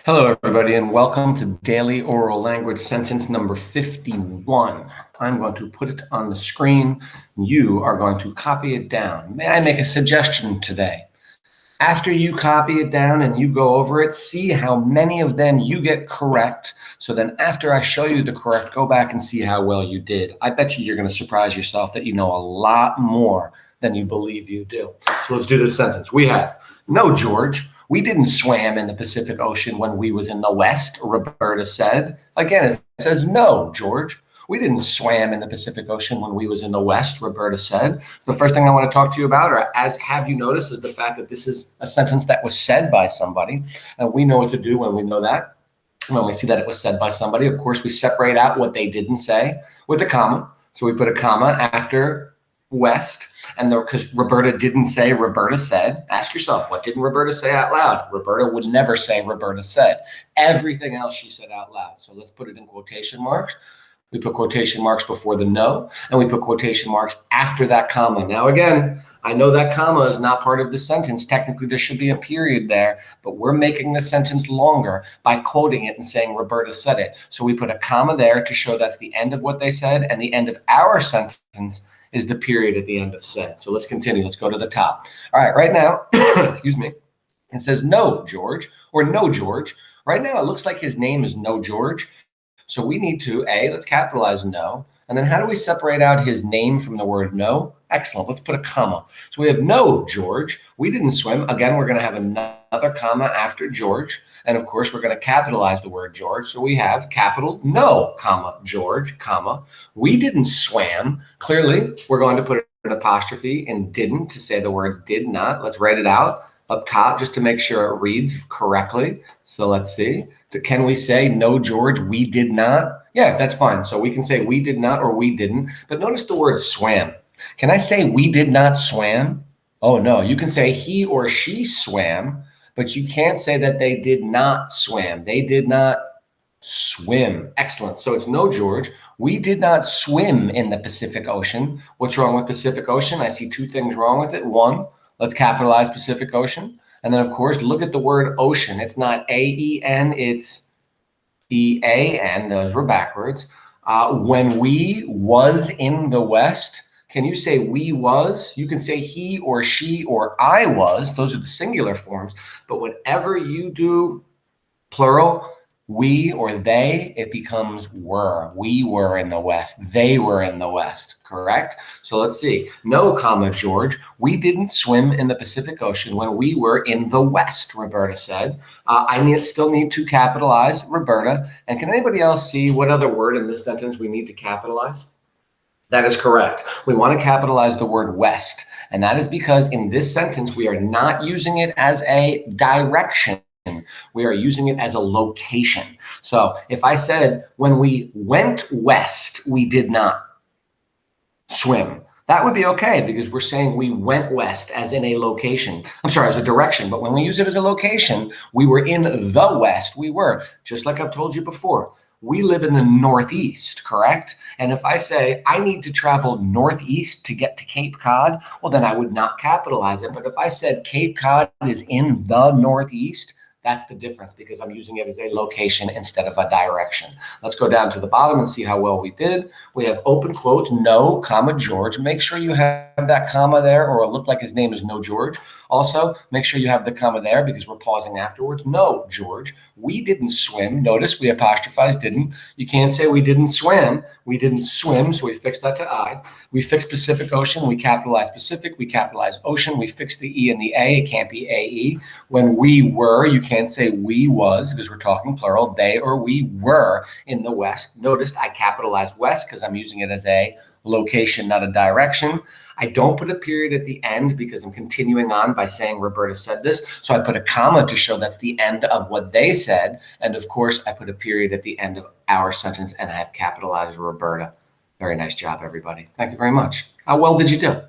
Hello, everybody, and welcome to Daily Oral Language Sentence number 51. I'm going to put it on the screen. You are going to copy it down. May I make a suggestion today? After you copy it down and you go over it, see how many of them you get correct. So then after I show you the correct, go back and see how well you did. I bet you're going to surprise yourself that you know a lot more than you believe you do. So let's do this sentence. We have, no, George, we didn't swam in the Pacific Ocean when we was in the West, Roberta said. Again, it says, no, George, we didn't swam in the Pacific Ocean when we was in the West, Roberta said. The first thing I want to talk to you about, or as have you noticed, is the fact that this is a sentence that was said by somebody. And we know what to do when we know that. When we see that it was said by somebody, of course, we separate out what they didn't say with a comma. So we put a comma after West, and because Roberta didn't say Roberta said, ask yourself, what didn't Roberta say out loud? Roberta would never say Roberta said. Everything else she said out loud. So let's put it in quotation marks. We put quotation marks before the no, and we put quotation marks after that comma. Now, again, I know that comma is not part of the sentence. Technically, there should be a period there, but we're making the sentence longer by quoting it and saying Roberta said it. So we put a comma there to show that's the end of what they said, and the end of our sentence is the period at the end of said. So let's continue. Let's go to the top. All right, right now, excuse me, it says no, George, or no, George. Right now, it looks like his name is No George. So we need to, let's capitalize no. And then how do we separate out his name from the word no? Excellent. Let's put a comma. So we have no, George. We didn't swim. Again, we're going to have another comma after George. And of course, we're going to capitalize the word George. So we have capital no, comma, George, comma. We didn't swim. Clearly, we're going to put an apostrophe in didn't to say the word did not. Let's write it out up top just to make sure it reads correctly. So let's see. Can we say, no, George, we did not? Yeah, that's fine. So we can say we did not or we didn't. But notice the word swam. Can I say we did not swam? Oh, no. You can say he or she swam, but you can't say that they did not swim. They did not swim. Excellent. So it's no, George. We did not swim in the Pacific Ocean. What's wrong with Pacific Ocean? I see two things wrong with it. One, let's capitalize Pacific Ocean. And then, of course, look at the word ocean. It's not A-E-N, it's E-A-N. Those were backwards. When we was in the West, can you say we was? You can say he or she or I was. Those are the singular forms. But whenever you do plural, we or they, it becomes were. We were in the West. They were in the West, correct? So let's see. No, comma, George. We didn't swim in the Pacific Ocean when we were in the West, Roberta said. I still need to capitalize Roberta. And can anybody else see what other word in this sentence we need to capitalize? That is correct. We want to capitalize the word West. And that is because in this sentence, we are not using it as a direction. We are using it as a location. So if I said, when we went west, we did not swim, that would be okay because we're saying we went west as in a location. I'm sorry, as a direction. But when we use it as a location, we were in the West. We were, just like I've told you before. We live in the Northeast, correct? And if I say I need to travel northeast to get to Cape Cod, well, then I would not capitalize it. But if I said Cape Cod is in the Northeast, that's the difference because I'm using it as a location instead of a direction. Let's go down to the bottom and see how well we did. We have open quotes, no, comma, George. Make sure you have that comma there or it looked like his name is No George. Also, make sure you have the comma there because we're pausing afterwards. No, George, we didn't swim. Notice we apostrophized didn't. You can't say we didn't swim. We didn't swim, so we fixed that to I. We fixed Pacific Ocean. We capitalized Pacific. We capitalized Ocean. We fixed the E and the A. It can't be A-E. When we were, you can't say we was because we're talking plural. They or we were in the West. Notice I capitalized West because I'm using it as a location, not a direction. I don't put a period at the end because I'm continuing on by saying Roberta said this. So I put a comma to show that's the end of what they said. And of course, I put a period at the end of our sentence and I have capitalized Roberta. Very nice job, everybody. Thank you very much. How well did you do?